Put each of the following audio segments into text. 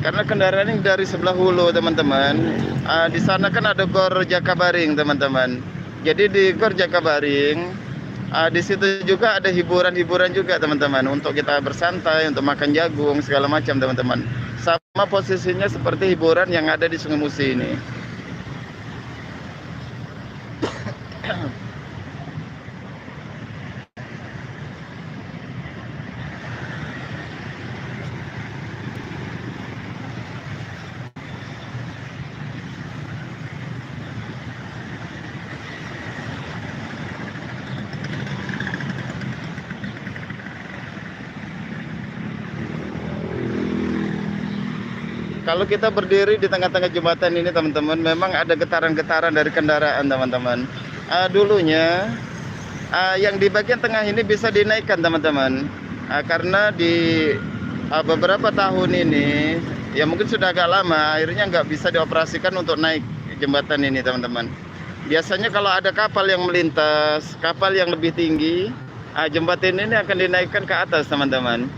Karena kendaraan ini dari sebelah hulu, teman-teman. Di sana kan ada Gor Jakabaring, teman-teman. Jadi di Gor Jakabaring, di situ juga ada hiburan-hiburan juga, teman-teman. Untuk kita bersantai, untuk makan jagung, segala macam, teman-teman. Sama posisinya seperti hiburan yang ada di Sungai Musi ini. Kalau kita berdiri di tengah-tengah jembatan ini, teman-teman, memang ada getaran-getaran dari kendaraan, teman-teman. Dulunya yang di bagian tengah ini bisa dinaikkan, teman-teman. Karena di beberapa tahun ini, ya mungkin sudah agak lama, akhirnya nggak bisa dioperasikan untuk naik jembatan ini, teman-teman. Biasanya kalau ada kapal yang melintas, kapal yang lebih tinggi, jembatan ini akan dinaikkan ke atas, teman-teman.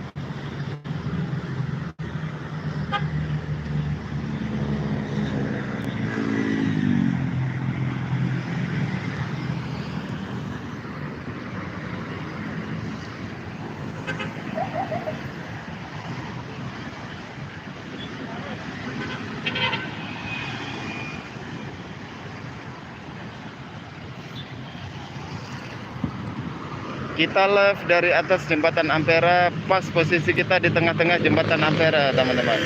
Kita live dari atas jembatan Ampera, pas posisi kita di tengah-tengah jembatan Ampera, teman-teman.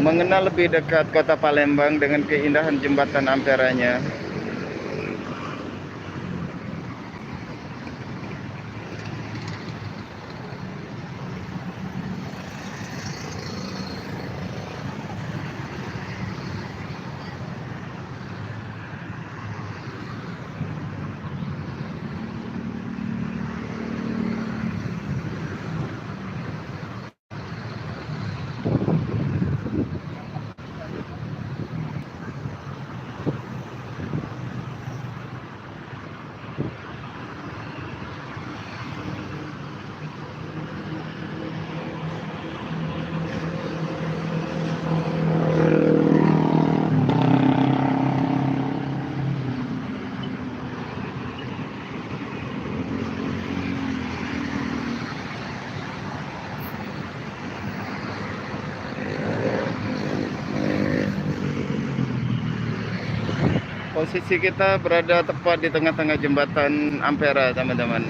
Mengenal lebih dekat kota Palembang dengan keindahan jembatan Amperanya. Posisi kita berada tepat di tengah-tengah jembatan Ampera, teman-teman.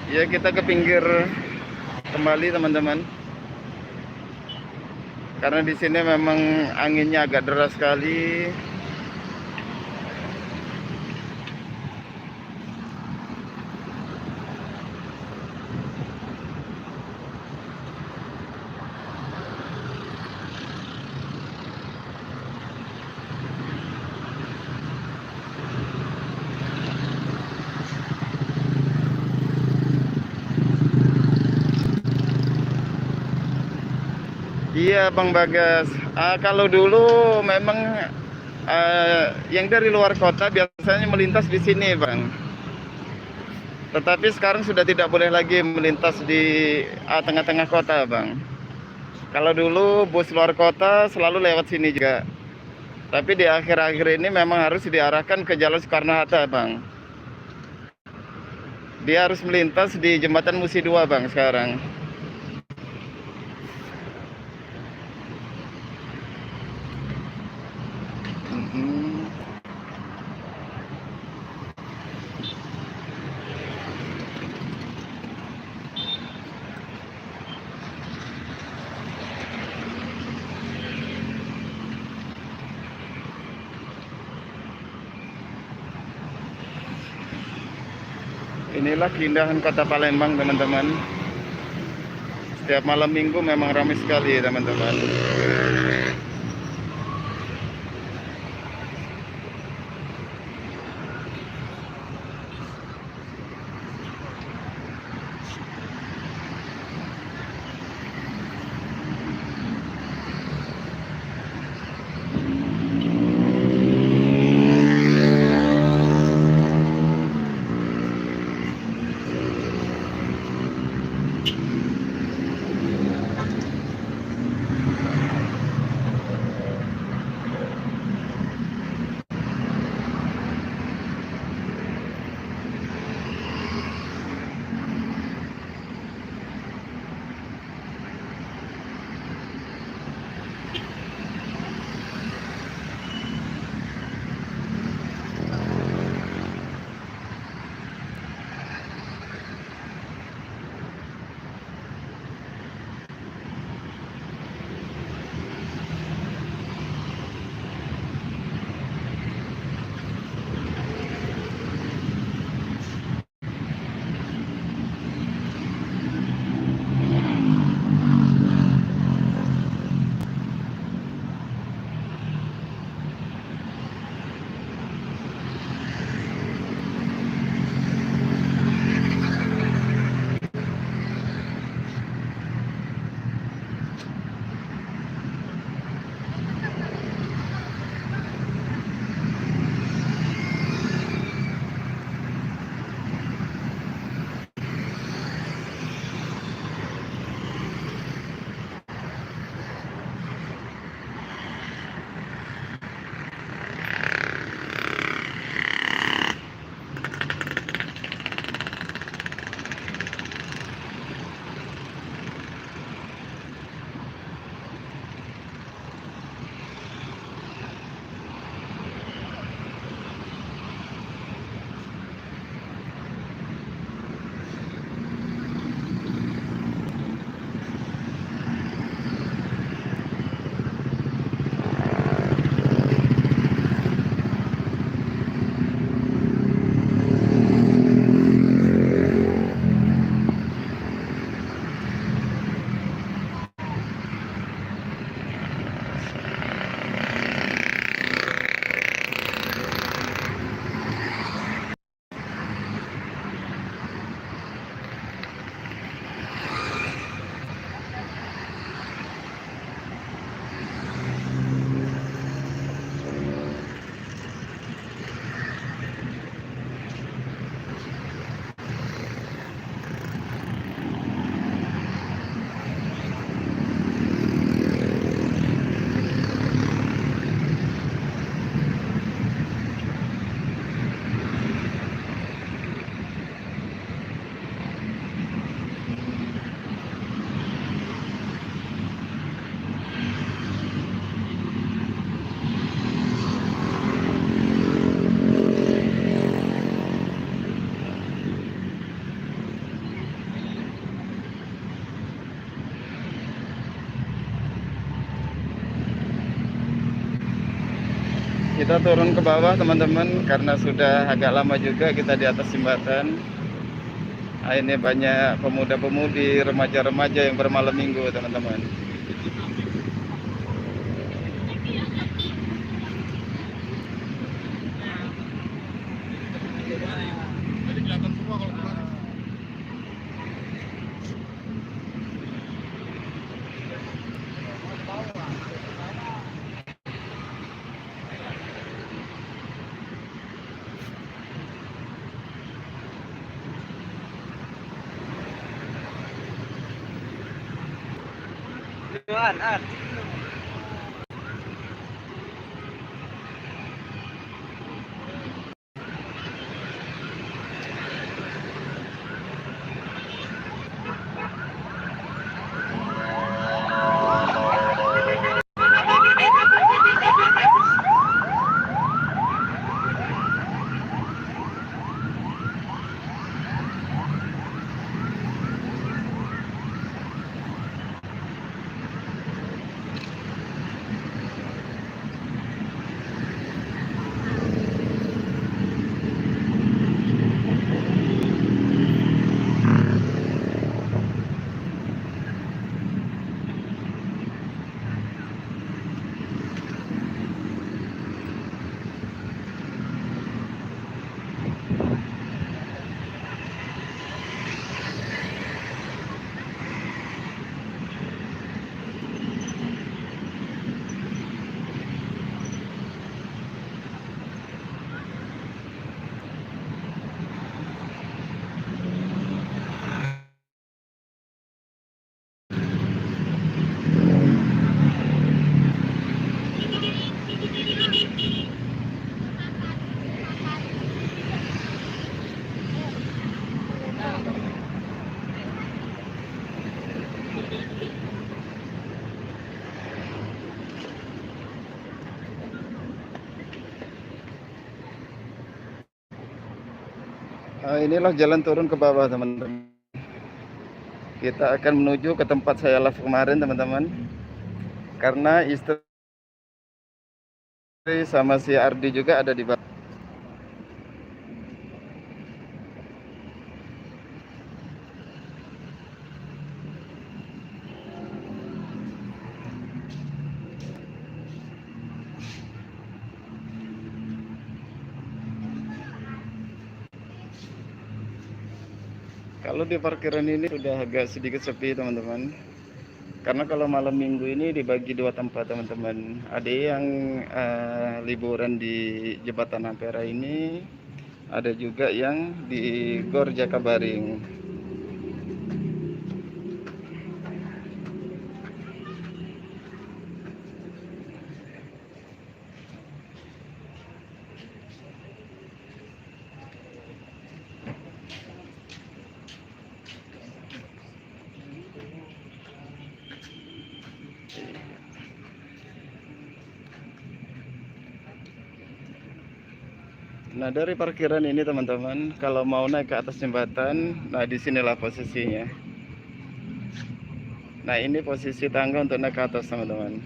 Ya, kita ke pinggir kembali, teman-teman. Karena di sini memang anginnya agak deras sekali. Iya, Bang Bagas. Kalau dulu memang yang dari luar kota biasanya melintas di sini, Bang. Tetapi sekarang sudah tidak boleh lagi melintas di tengah-tengah kota, Bang. Kalau dulu bus luar kota selalu lewat sini juga. Tapi di akhir-akhir ini memang harus diarahkan ke Jalan Soekarno-Hatta, Bang. Dia harus melintas di jembatan Musi 2 Bang sekarang. Mm-mm. Inilah keindahan kota Palembang teman-teman. Setiap malam minggu memang ramai sekali teman-teman. Kita turun ke bawah teman-teman karena sudah agak lama juga kita di atas jembatan. Nah, ini banyak pemuda-pemudi, remaja-remaja yang bermalam minggu teman-teman. An. Inilah jalan turun ke bawah teman-teman. Kita akan menuju ke tempat saya live kemarin teman-teman. Karena istri sama si Ardi juga ada di bawah. Kalau di parkiran ini sudah agak sedikit sepi teman-teman. Karena kalau malam minggu ini dibagi dua tempat teman-teman. Ada yang liburan di Jembatan Ampera ini, ada juga yang di Gor Jakabaring. Nah, dari parkiran ini teman-teman, kalau mau naik ke atas jembatan, nah disinilah posisinya. Nah, ini posisi tangga untuk naik ke atas teman-teman.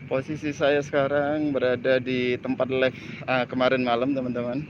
Posisi saya sekarang berada di tempat live kemarin malam teman-teman.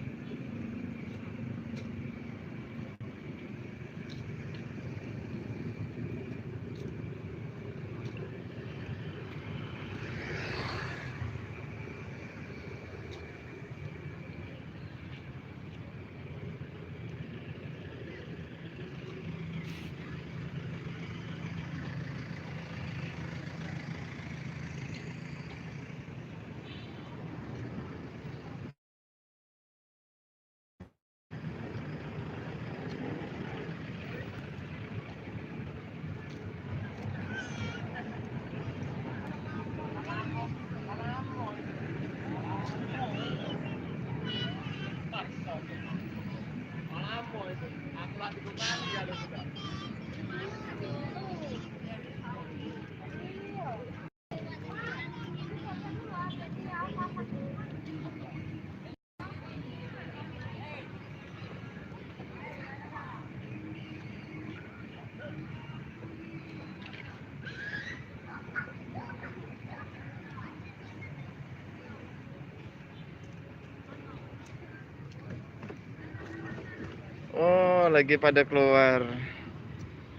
Oh, lagi pada keluar.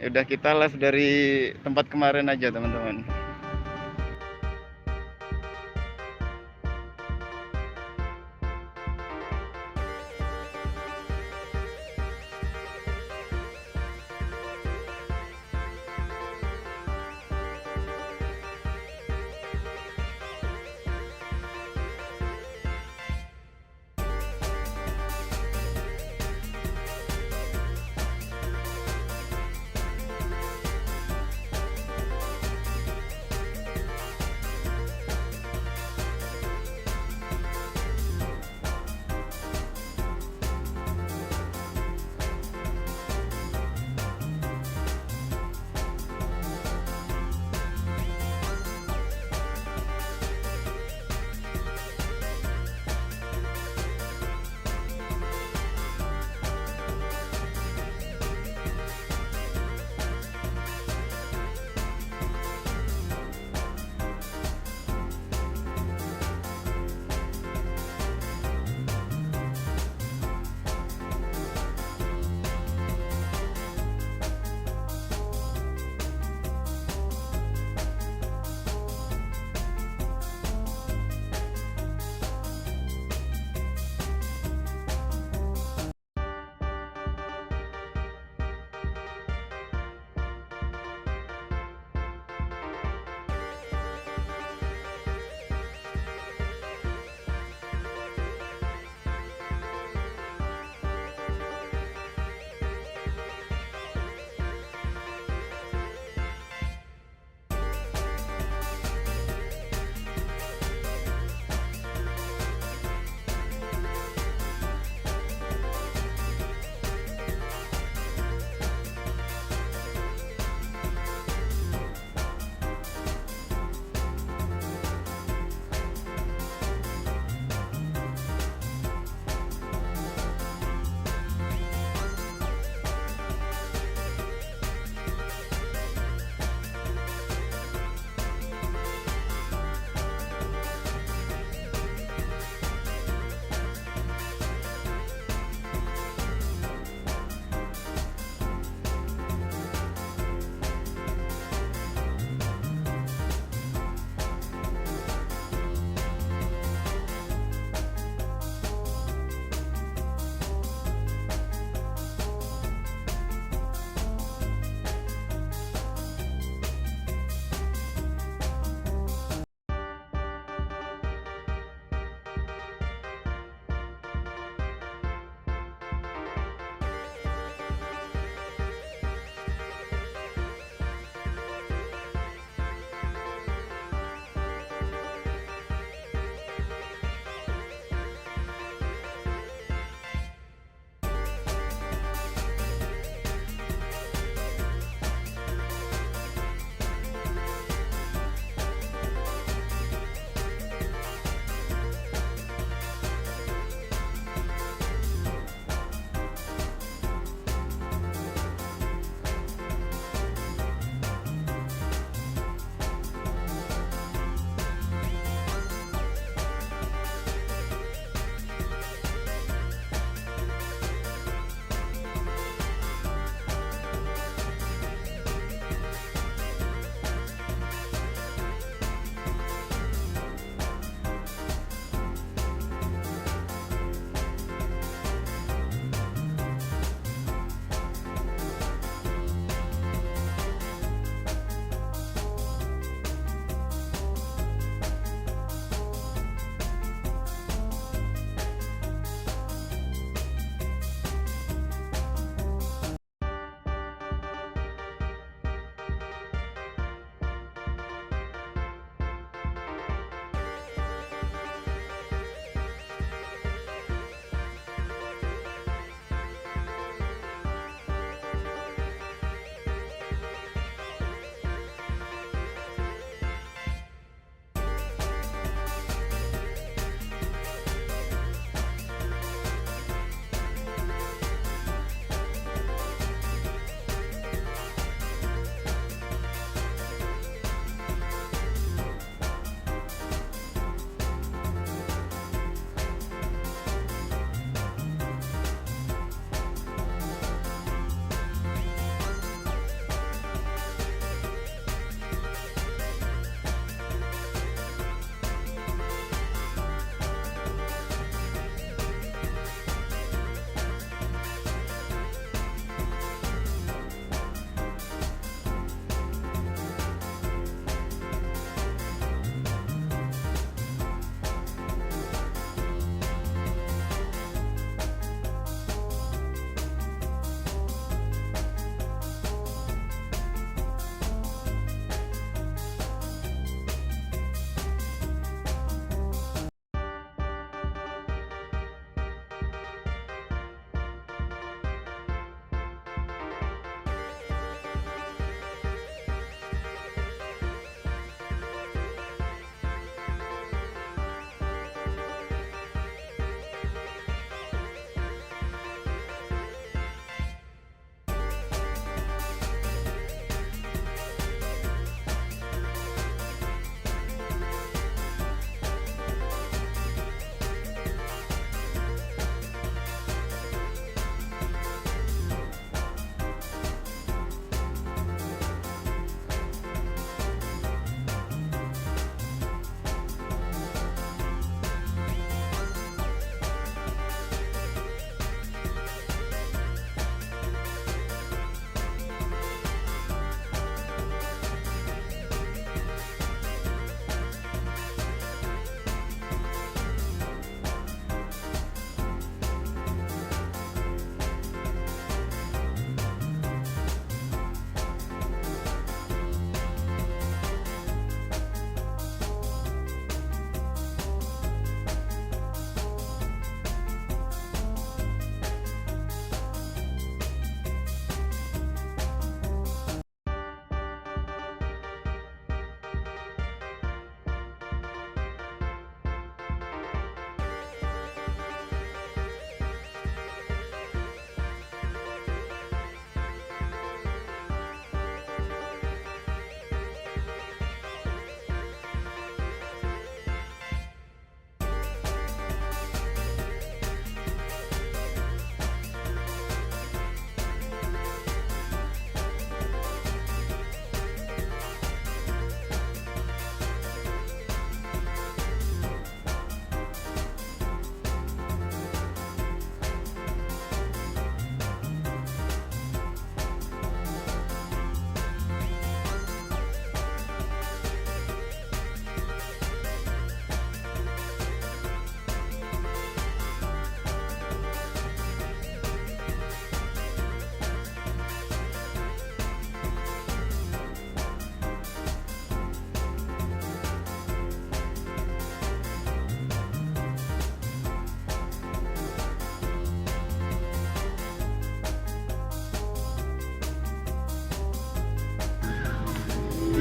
Ya udah, kita live dari tempat kemarin aja teman-teman.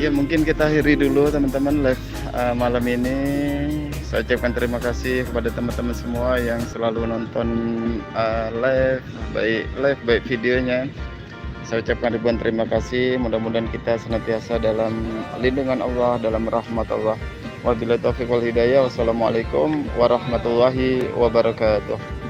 Ya mungkin kita akhiri dulu teman-teman live malam ini. Saya ucapkan terima kasih kepada teman-teman semua yang selalu nonton live baik videonya. Saya ucapkan ribuan terima kasih. Mudah-mudahan kita senantiasa dalam lindungan Allah, dalam rahmat Allah. Wabillahi taufiq wal hidayah. Wassalamualaikum warahmatullahi wabarakatuh.